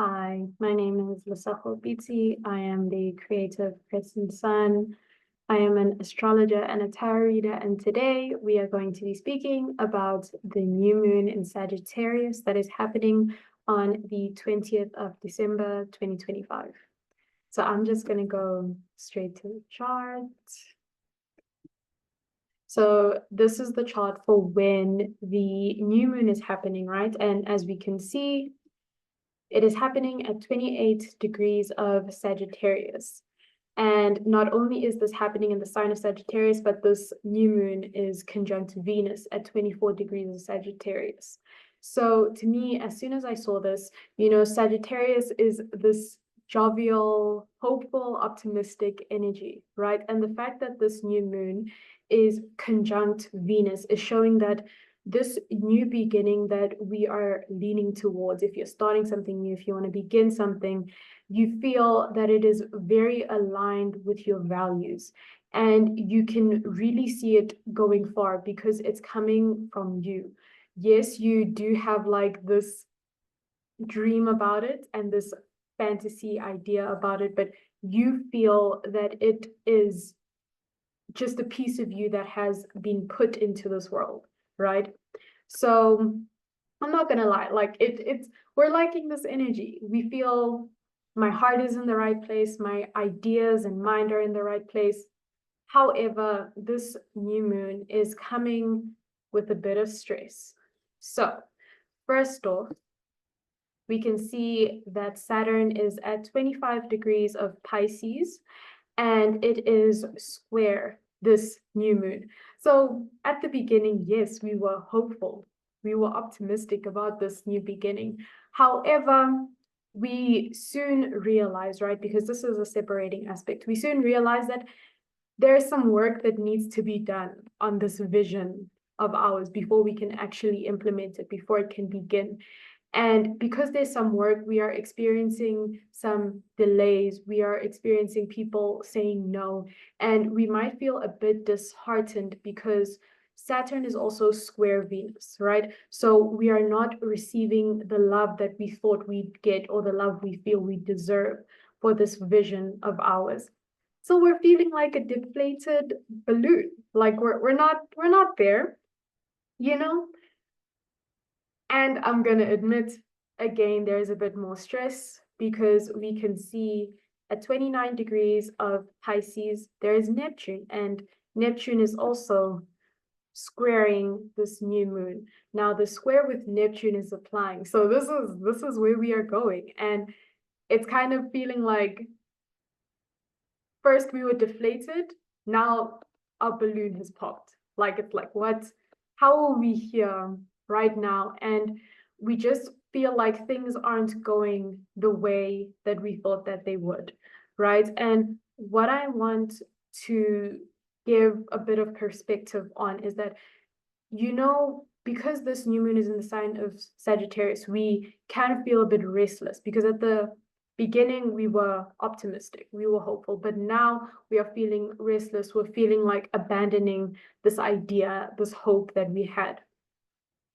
Hi, my name is Lesego Biti. I am the creative Crescent Sun. I am an astrologer and a tarot reader, and today we are going to be speaking about the new moon in Sagittarius that is happening on the 20th of December, 2025. So I'm just going to go straight to the chart. So this is the chart for when the new moon is happening, right? And as we can see, it is happening at 28 degrees of Sagittarius. And not only is this happening in the sign of Sagittarius, but this new moon is conjunct Venus at 24 degrees of Sagittarius. So to me, as soon as I saw this, Sagittarius is this jovial, hopeful, optimistic energy, right? And the fact that this new moon is conjunct Venus is showing that this new beginning that we are leaning towards, if you're starting something new, if you want to begin something, you feel that it is very aligned with your values. And you can really see it going far because it's coming from you. Yes, you do have like this dream about it and this fantasy idea about it, but you feel that it is just a piece of you that has been put into this world, right? So I'm not gonna lie, like we're liking this energy. We feel my heart is in the right place, my ideas and mind are in the right place. However, this new moon is coming with a bit of stress. So first off, we can see that Saturn is at 25 degrees of Pisces and it is square this new moon. So at the beginning, yes, we were hopeful. We were optimistic about this new beginning. However, we soon realized, right, because this is a separating aspect, we soon realized that there is some work that needs to be done on this vision of ours before we can actually implement it, before it can begin. And because there's some work, we are experiencing some delays. We are experiencing people saying no. And we might feel a bit disheartened because Saturn is also square Venus, right? So we are not receiving the love that we thought we'd get or the love we feel we deserve for this vision of ours. So we're feeling like a deflated balloon. Like we're not there, you know? And I'm going to admit, again, there's a bit more stress because we can see at 29 degrees of Pisces, there is Neptune, and Neptune is also squaring this new moon. Now, the square with Neptune is applying. So this is where we are going. And it's kind of feeling like first we were deflated, now our balloon has popped. Like it's like, what? How are we here right now? And we just feel like things aren't going the way that we thought that they would, right? And what I want to give a bit of perspective on is that, because this new moon is in the sign of Sagittarius, we can feel a bit restless because at the beginning we were optimistic, we were hopeful, but now we are feeling restless. We're feeling like abandoning this idea, this hope that we had.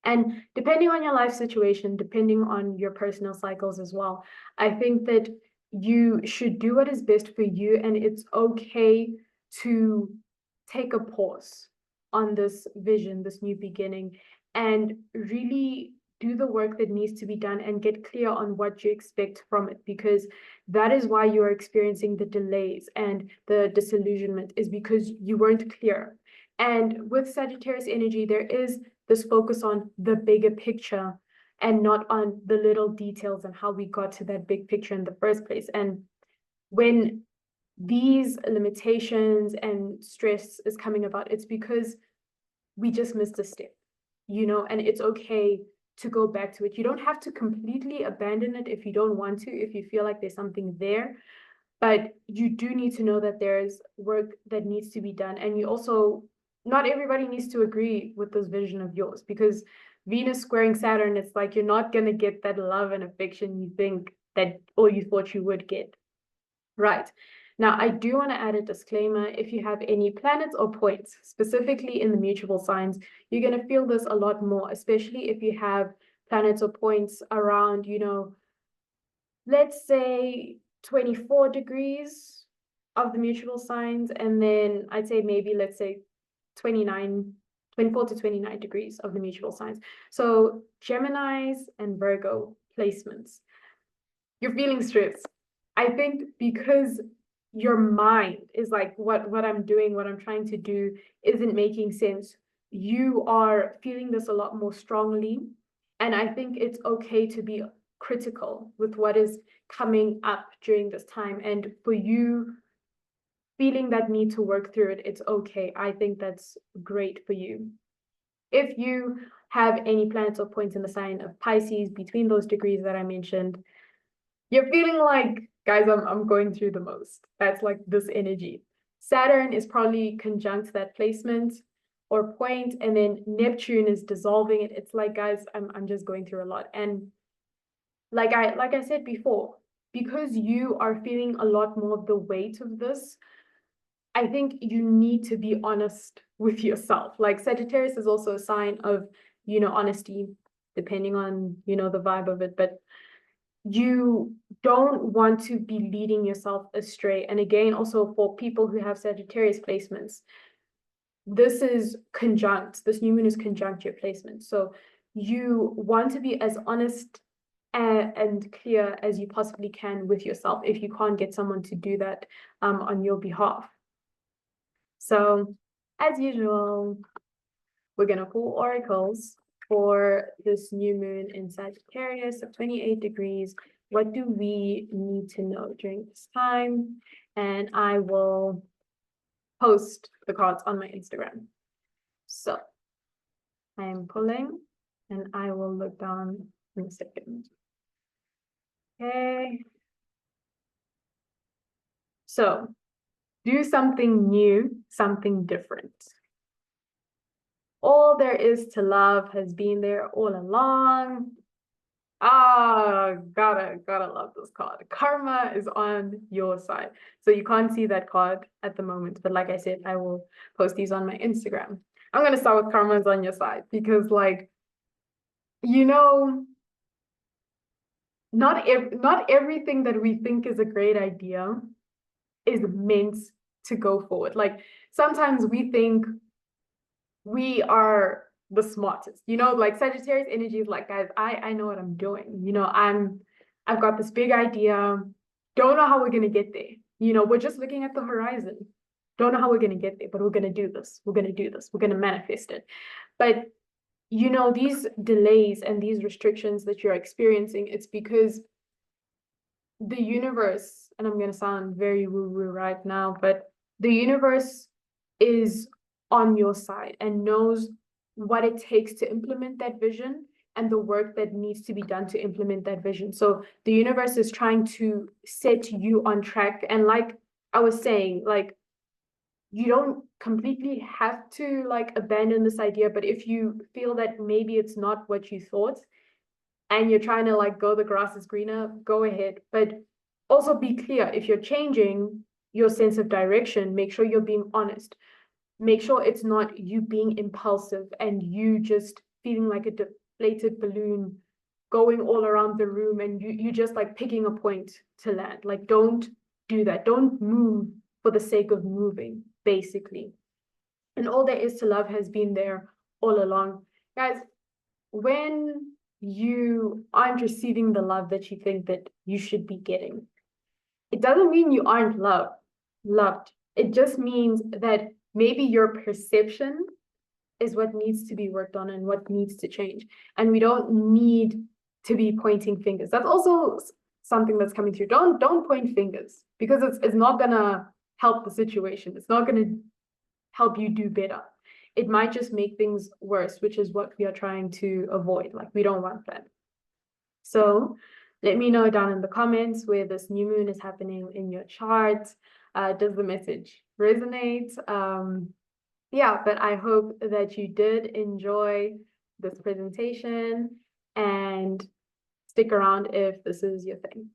And depending on your life situation, depending on your personal cycles as well, I think that you should do what is best for you, and it's okay to take a pause on this vision, this new beginning, and really do the work that needs to be done and get clear on what you expect from it, because that is why you are experiencing the delays and the disillusionment, is because you weren't clear. And with Sagittarius energy, there is this focus on the bigger picture and not on the little details and how we got to that big picture in the first place. And when these limitations and stress is coming about, it's because we just missed a step, and it's okay to go back to it. You don't have to completely abandon it if you don't want to, if you feel like there's something there, but you do need to know that there's work that needs to be done. And you also, not everybody needs to agree with this vision of yours, because Venus squaring Saturn, it's like you're not going to get that love and affection you think that, or you thought you would get. Right. Now, I do want to add a disclaimer. If you have any planets or points, specifically in the mutable signs, you're going to feel this a lot more, especially if you have planets or points around, let's say 24 degrees of the mutual signs, and then I'd say maybe let's say 24 to 29 degrees of the mutual signs. So Gemini's and Virgo placements. You're feeling stressed. I think because your mind is like, what I'm doing, what I'm trying to do isn't making sense. You are feeling this a lot more strongly. And I think it's okay to be critical with what is coming up during this time. And for you feeling that need to work through it, it's okay. I think that's great for you. If you have any planets or points in the sign of Pisces between those degrees that I mentioned, you're feeling like, guys, I'm going through the most. That's like this energy. Saturn is probably conjunct that placement or point, and then Neptune is dissolving it. It's like, guys, I'm just going through a lot. And like I said before, because you are feeling a lot more of the weight of this, I think you need to be honest with yourself. Like Sagittarius is also a sign of, honesty, depending on, the vibe of it. But you don't want to be leading yourself astray. And again, also for people who have Sagittarius placements, this new moon is conjunct your placement. So you want to be as honest and clear as you possibly can with yourself if you can't get someone to do that on your behalf. So as usual, we're going to pull oracles for this new moon in Sagittarius of 28 degrees. What do we need to know during this time? And I will post the cards on my Instagram. So I am pulling and I will look down in a second. Okay. So do something new, something different. All there is to love has been there all along. Gotta love this card. Karma is on your side. So you can't see that card at the moment, but like I said, I will post these on my Instagram. I'm gonna start with karma is on your side because, like, not everything that we think is a great idea is meant to go forward. Like sometimes we think we are the smartest, like Sagittarius energy is like, guys, I know what I'm doing. I've got this big idea. Don't know how we're gonna get there. We're just looking at the horizon. Don't know how we're gonna get there, but we're gonna do this. We're gonna do this. We're gonna manifest it. But these delays and these restrictions that you're experiencing, it's because the universe, and I'm gonna sound very woo-woo right now, but the universe is on your side and knows what it takes to implement that vision and the work that needs to be done to implement that vision. So the universe is trying to set you on track. And like I was saying, like, you don't completely have to like abandon this idea, but if you feel that maybe it's not what you thought and you're trying to like go the grass is greener, go ahead. But also be clear, if you're changing your sense of direction, make sure you're being honest. Make sure it's not you being impulsive and you just feeling like a deflated balloon going all around the room and you just like picking a point to land. Like, don't do that. Don't move for the sake of moving, basically. And all there is to love has been there all along. Guys, when you aren't receiving the love that you think that you should be getting, it doesn't mean you aren't loved. It just means that maybe your perception is what needs to be worked on and what needs to change. And we don't need to be pointing fingers. That's also something that's coming through. Don't point fingers because it's not gonna help the situation. It's not gonna help you do better. It might just make things worse, which is what we are trying to avoid. Like, we don't want that. So let me know down in the comments where this new moon is happening in your chart. Does the message resonate? Yeah, but I hope that you did enjoy this presentation and stick around if this is your thing.